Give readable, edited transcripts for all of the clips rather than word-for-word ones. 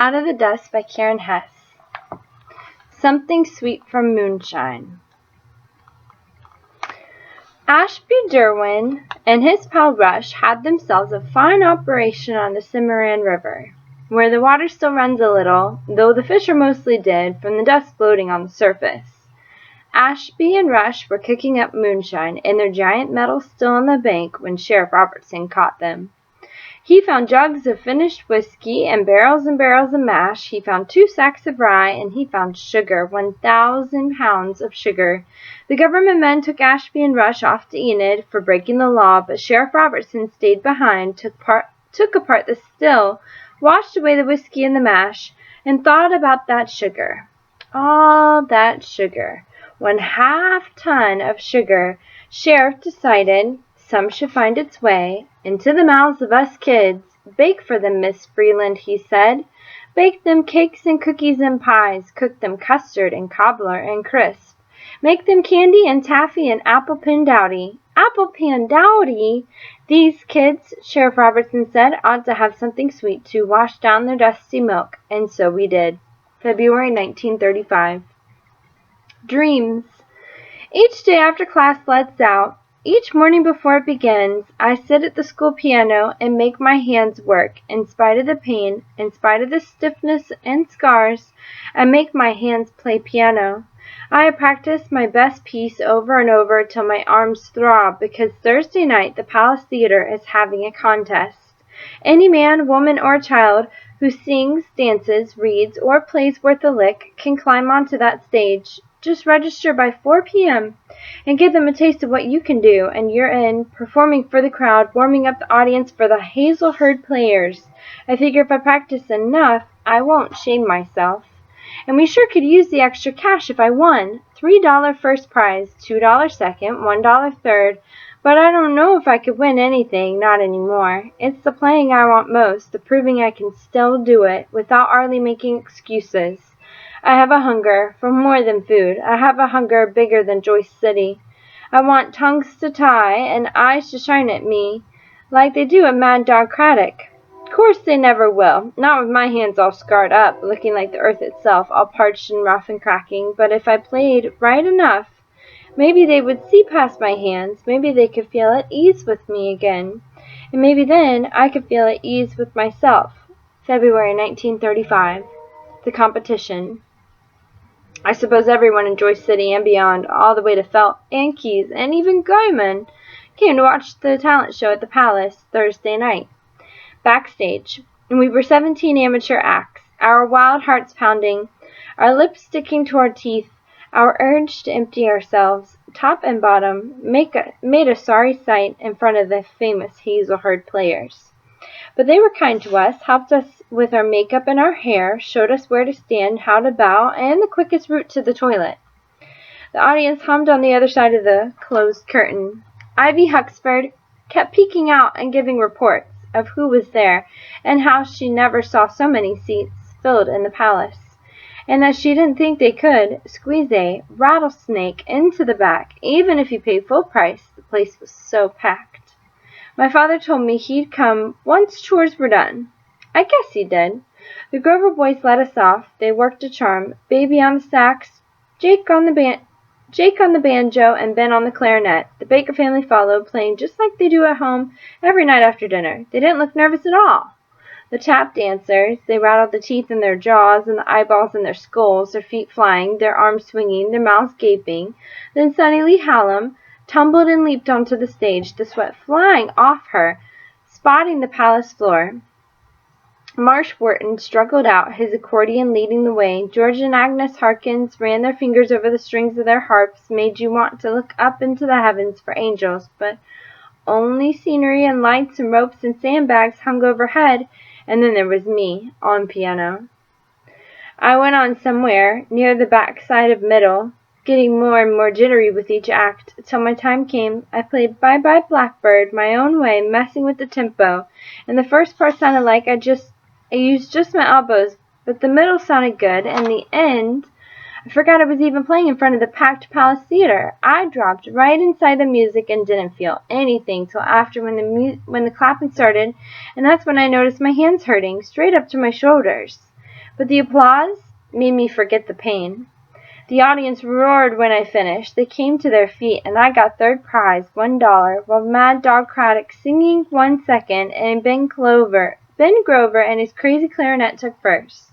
Out of the Dust by Karen Hesse. Something Sweet from Moonshine. Ashby Derwin and his pal Rush had themselves a fine operation on the Cimarron River, where the water still runs a little, though the fish are mostly dead from the dust floating on the surface. Ashby and Rush were cooking up moonshine in their giant metal still on the bank when Sheriff Robertson caught them. He found jugs of finished whiskey and barrels of mash. He found 2 sacks of rye, and he found sugar, 1,000 pounds of sugar. The government men took Ashby and Rush off to Enid for breaking the law, but Sheriff Robertson stayed behind, took apart the still, washed away the whiskey and the mash, and thought about that sugar. All that sugar. 1/2 ton of sugar. Sheriff decided some should find its way into the mouths of us kids. Bake for them, Miss Freeland, he said. Bake them cakes and cookies and pies. Cook them custard and cobbler and crisp. Make them candy and taffy and apple pin dowdy. Apple pin dowdy? These kids, Sheriff Robertson said, ought to have something sweet to wash down their dusty milk, and so we did. February 1935. Dreams. Each day after class lets out, each morning before it begins, I sit at the school piano and make my hands work. In spite of the pain, in spite of the stiffness and scars, I make my hands play piano. I practice my best piece over and over till my arms throb, because Thursday night the Palace Theater is having a contest. Any man, woman, or child who sings, dances, reads, or plays worth a lick can climb onto that stage. Just register by 4 p.m. and give them a taste of what you can do, and you're in, performing for the crowd, warming up the audience for the Hazel Herd Players. I figure if I practice enough, I won't shame myself. And we sure could use the extra cash if I won. $3 first prize, $2 second, $1 third. But I don't know if I could win anything, not anymore. It's the playing I want most, the proving I can still do it, without hardly making excuses. I have a hunger for more than food. I have a hunger bigger than Joyce City. I want tongues to tie and eyes to shine at me like they do at Mad Dog Craddock. Of course they never will, not with my hands all scarred up, looking like the earth itself, all parched and rough and cracking. But if I played right enough, maybe they would see past my hands. Maybe they could feel at ease with me again. And maybe then I could feel at ease with myself. February 1935. The competition. I suppose everyone in Joyce City and beyond, all the way to Felt and Keys and even Guyman, came to watch the talent show at the Palace Thursday night. Backstage, we were 17 amateur acts, our wild hearts pounding, our lips sticking to our teeth, our urge to empty ourselves, top and bottom, made a sorry sight in front of the famous Hazel Herd Players. But they were kind to us, helped us with our makeup and our hair, showed us where to stand, how to bow, and the quickest route to the toilet. The audience hummed on the other side of the closed curtain. Ivy Huxford kept peeking out and giving reports of who was there, and how she never saw so many seats filled in the palace, and that she didn't think they could squeeze a rattlesnake into the back, even if you paid full price. The place was so packed. My father told me he'd come once chores were done. I guess he did. The Grover boys let us off. They worked a charm. Baby on the sax, Jake on the banjo, and Ben on the clarinet. The Baker family followed, playing just like they do at home every night after dinner. They didn't look nervous at all. The tap dancers, they rattled the teeth in their jaws and the eyeballs in their skulls, their feet flying, their arms swinging, their mouths gaping. Then Sunny Lee Hallam tumbled and leaped onto the stage, the sweat flying off her, spotting the palace floor. Marsh Wharton struggled out, his accordion leading the way. George and Agnes Harkins ran their fingers over the strings of their harps, made you want to look up into the heavens for angels, but only scenery and lights and ropes and sandbags hung overhead, and then there was me, on piano. I went on somewhere, near the back side of middle, getting more and more jittery with each act. Till my time came, I played Bye Bye Blackbird my own way, messing with the tempo, and the first part sounded like I used just my elbows, but the middle sounded good, and the end, I forgot I was even playing in front of the packed Palace Theater. I dropped right inside the music and didn't feel anything till after when the clapping started, and that's when I noticed my hands hurting, straight up to my shoulders. But the applause made me forget the pain. The audience roared when I finished. They came to their feet, and I got third prize, $1, while Mad Dog Craddock singing 1 second, and Ben Grover and his crazy clarinet took first.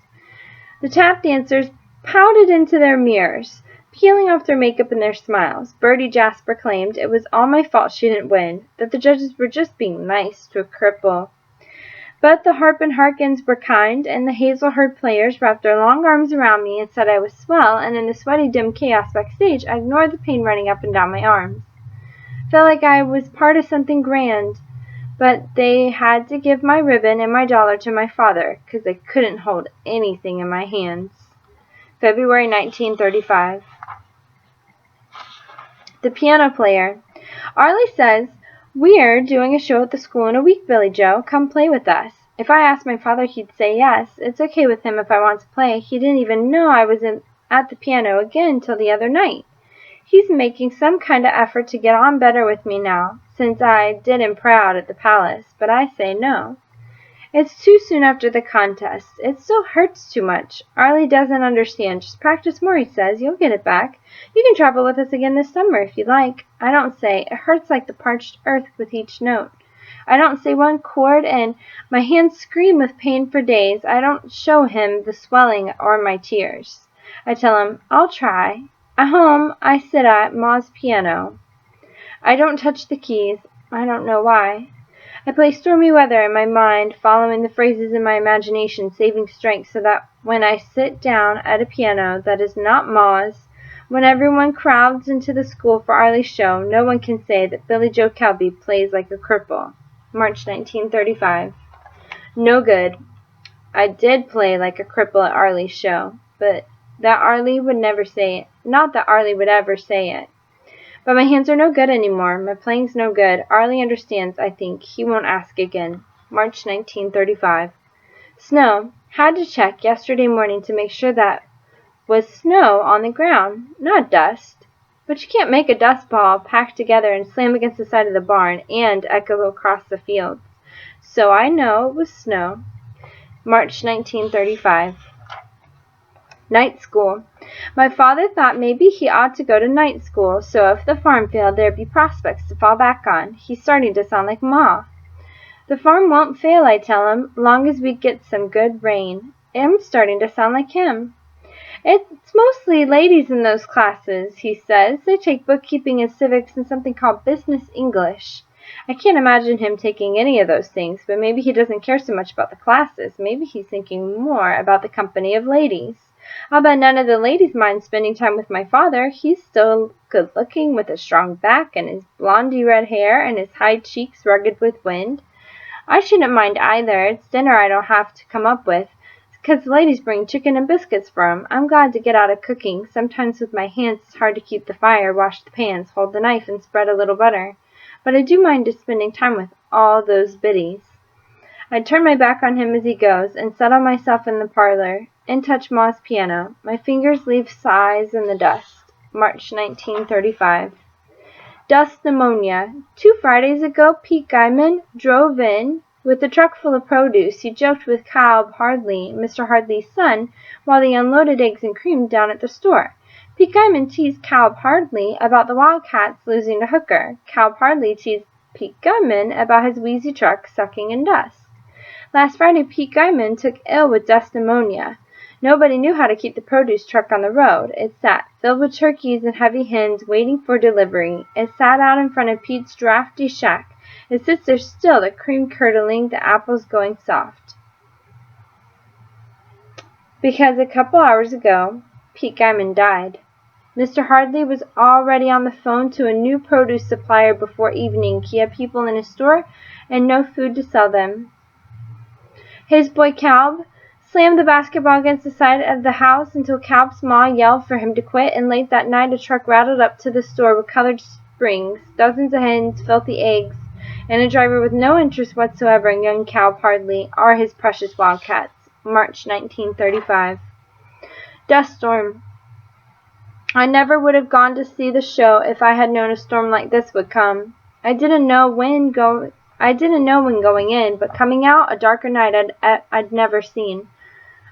The tap dancers pouted into their mirrors, peeling off their makeup and their smiles. Bertie Jasper claimed it was all my fault she didn't win, that the judges were just being nice to a cripple. But the Harp and Harkins were kind, and the Hazelhurst players wrapped their long arms around me and said I was swell, and in the sweaty, dim chaos backstage, I ignored the pain running up and down my arms. Felt like I was part of something grand, but they had to give my ribbon and my dollar to my father, 'cause I couldn't hold anything in my hands. February 1935. The piano player. Arlie says, "We're doing a show at the school in a week, Billy Joe. Come play with us." If I asked my father, he'd say yes. It's okay with him if I want to play. He didn't even know I was at the piano again till the other night. He's making some kind of effort to get on better with me now, since I did him proud at the palace, but I say no. It's too soon after the contest. It still hurts too much. Arlie doesn't understand. Just practice more, he says. You'll get it back. You can travel with us again this summer if you like. I don't say. It hurts like the parched earth with each note. I don't say one chord, and my hands scream with pain for days. I don't show him the swelling or my tears. I tell him, I'll try. At home, I sit at Ma's piano. I don't touch the keys. I don't know why. I play Stormy Weather in my mind, following the phrases in my imagination, saving strength so that when I sit down at a piano that is not Ma's, when everyone crowds into the school for Arlie's show, no one can say that Billy Joe Kelby plays like a cripple. March 1935. No good. I did play like a cripple at Arlie's show, but that Arlie would never say it. Not that Arlie would ever say it. But my hands are no good anymore. My playing's no good. Arlie understands, I think. He won't ask again. March 1935. Snow. Had to check yesterday morning to make sure that was snow on the ground, not dust. But you can't make a dust ball packed together and slam against the side of the barn and echo across the fields. So I know it was snow. March 1935. Night school. My father thought maybe he ought to go to night school, so if the farm failed, there'd be prospects to fall back on. He's starting to sound like Ma. The farm won't fail, I tell him, long as we get some good rain. I'm starting to sound like him. It's mostly ladies in those classes, he says. They take bookkeeping and civics and something called business English. I can't imagine him taking any of those things, but maybe he doesn't care so much about the classes. Maybe he's thinking more about the company of ladies. I'll bet none of the ladies mind spending time with my father. He's still good-looking with a strong back and his blondie red hair and his high cheeks rugged with wind. I shouldn't mind either. It's dinner I don't have to come up with, because the ladies bring chicken and biscuits for 'em. I'm glad to get out of cooking. Sometimes with my hands it's hard to keep the fire, wash the pans, hold the knife, and spread a little butter. But I do mind just spending time with all those biddies. I turn my back on him as he goes, and settle myself in the parlor, and touch Ma's piano. My fingers leave sighs in the dust. March 1935. Dust pneumonia. 2 Fridays ago, Pete Guyman drove in with a truck full of produce. He joked with Caleb Hardley, Mr. Hardley's son, while they unloaded eggs and cream down at the store. Pete Guyman teased Caleb Hardley about the Wildcats losing to Hooker. Caleb Hardley teased Pete Guyman about his wheezy truck sucking in dust. Last Friday, Pete Guyman took ill with dust pneumonia. Nobody knew how to keep the produce truck on the road. It sat, filled with turkeys and heavy hens, waiting for delivery. It sat out in front of Pete's drafty shack. It sits there still, the cream curdling, the apples going soft. Because a couple hours ago, Pete Guyman died. Mr. Hardley was already on the phone to a new produce supplier before evening. He had people in his store and no food to sell them. His boy Caleb slammed the basketball against the side of the house until Caleb's ma yelled for him to quit, and late that night a truck rattled up to the store with colored springs, dozens of hens, filthy eggs, and a driver with no interest whatsoever in young Caleb Hardley or his precious Wildcats. March 1935. Dust storm. I never would have gone to see the show if I had known a storm like this would come. I didn't know when going in, but coming out, a darker night I'd never seen.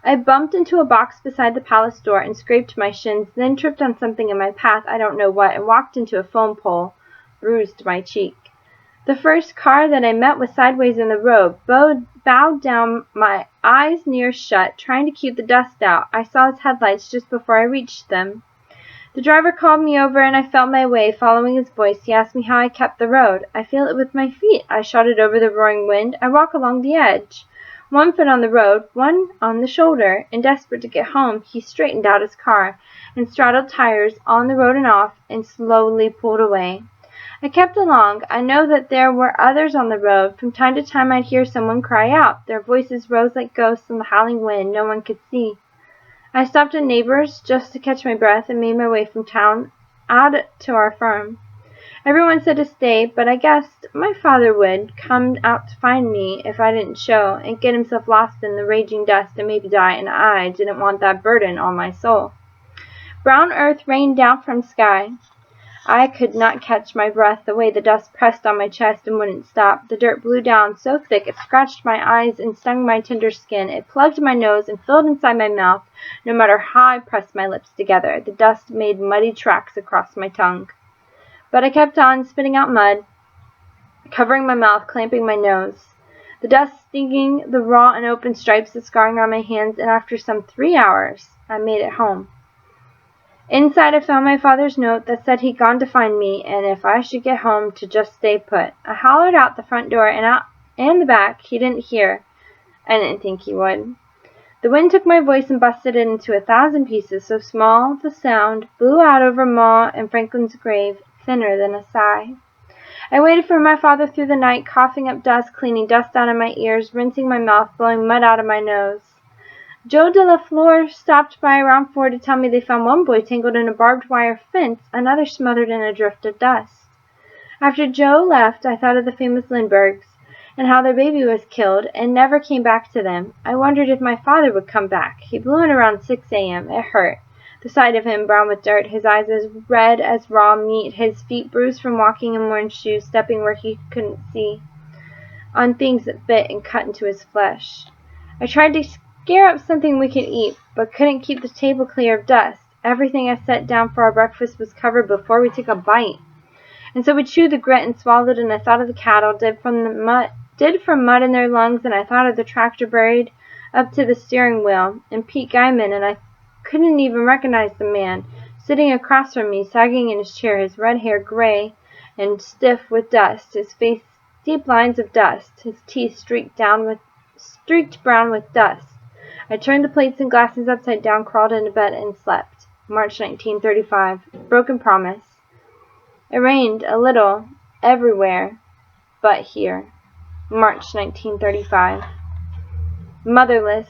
I bumped into a box beside the palace door and scraped my shins, then tripped on something in my path, I don't know what, and walked into a phone pole, bruised my cheek. The first car that I met was sideways in the road, bowed down, my eyes near shut, trying to keep the dust out. I saw its headlights just before I reached them. The driver called me over, and I felt my way, following his voice. He asked me how I kept the road. I feel it with my feet. I shouted over the roaring wind. I walk along the edge. One foot on the road, one on the shoulder. And desperate to get home, he straightened out his car and straddled tires on the road and off and slowly pulled away. I kept along. I know that there were others on the road. From time to time I'd hear someone cry out. Their voices rose like ghosts in the howling wind no one could see. I stopped at neighbors just to catch my breath and made my way from town out to our farm. Everyone said to stay, but I guessed my father would come out to find me if I didn't show and get himself lost in the raging dust and maybe die, and I didn't want that burden on my soul. Brown earth rained down from sky. I could not catch my breath the way the dust pressed on my chest and wouldn't stop. The dirt blew down so thick it scratched my eyes and stung my tender skin. It plugged my nose and filled inside my mouth. No matter how I pressed my lips together, the dust made muddy tracks across my tongue. But I kept on, spitting out mud, covering my mouth, clamping my nose. The dust stinging, the raw and open stripes that scarring on my hands, and after some 3 hours, I made it home. Inside I found my father's note that said he'd gone to find me, and if I should get home, to just stay put. I hollered out the front door and out and the back. He didn't hear. I didn't think he would. The wind took my voice and busted it into 1,000 pieces, so small the sound blew out over Ma and Franklin's grave, thinner than a sigh. I waited for my father through the night, coughing up dust, cleaning dust out of my ears, rinsing my mouth, blowing mud out of my nose. Joe de la Flor stopped by around 4 to tell me they found one boy tangled in a barbed wire fence, another smothered in a drift of dust. After Joe left, I thought of the famous Lindberghs and how their baby was killed and never came back to them. I wondered if my father would come back. He blew in around 6 a.m. It hurt. The sight of him, brown with dirt, his eyes as red as raw meat, his feet bruised from walking in worn shoes, stepping where he couldn't see, on things that bit and cut into his flesh. I tried to scare up something we could eat, but couldn't keep the table clear of dust. Everything I set down for our breakfast was covered before we took a bite. And so we chewed the grit and swallowed, and I thought of the cattle, did from mud in their lungs, and I thought of the tractor buried up to the steering wheel, and Pete Guyman, and I couldn't even recognize the man, sitting across from me, sagging in his chair, his red hair gray and stiff with dust, his face deep lines of dust, his teeth streaked brown with dust. I turned the plates and glasses upside down, crawled into bed, and slept. March 1935. Broken promise. It rained a little everywhere but here. March 1935. Motherless.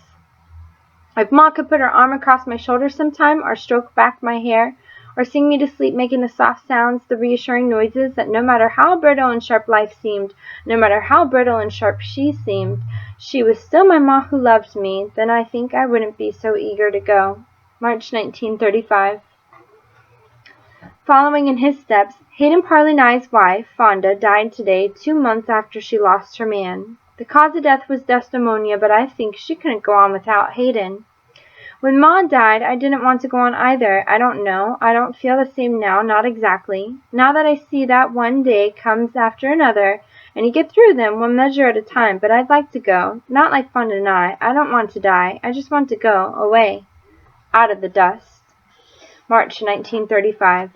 If Ma could put her arm across my shoulder sometime, or stroke back my hair, or sing me to sleep, making the soft sounds, the reassuring noises that no matter how brittle and sharp life seemed, no matter how brittle and sharp she seemed, she was still my Ma who loved me, then I think I wouldn't be so eager to go. March 1935. Following in his steps, Hayden Parley-Nye's wife, Fonda, died today, 2 months after she lost her man. The cause of death was dust pneumonia, but I think she couldn't go on without Hayden. When Ma died, I didn't want to go on either. I don't know. I don't feel the same now, not exactly. Now that I see that one day comes after another, and you get through them one measure at a time, but I'd like to go. Not like Fonda and I. I don't want to die. I just want to go away. Out of the dust. March 1935.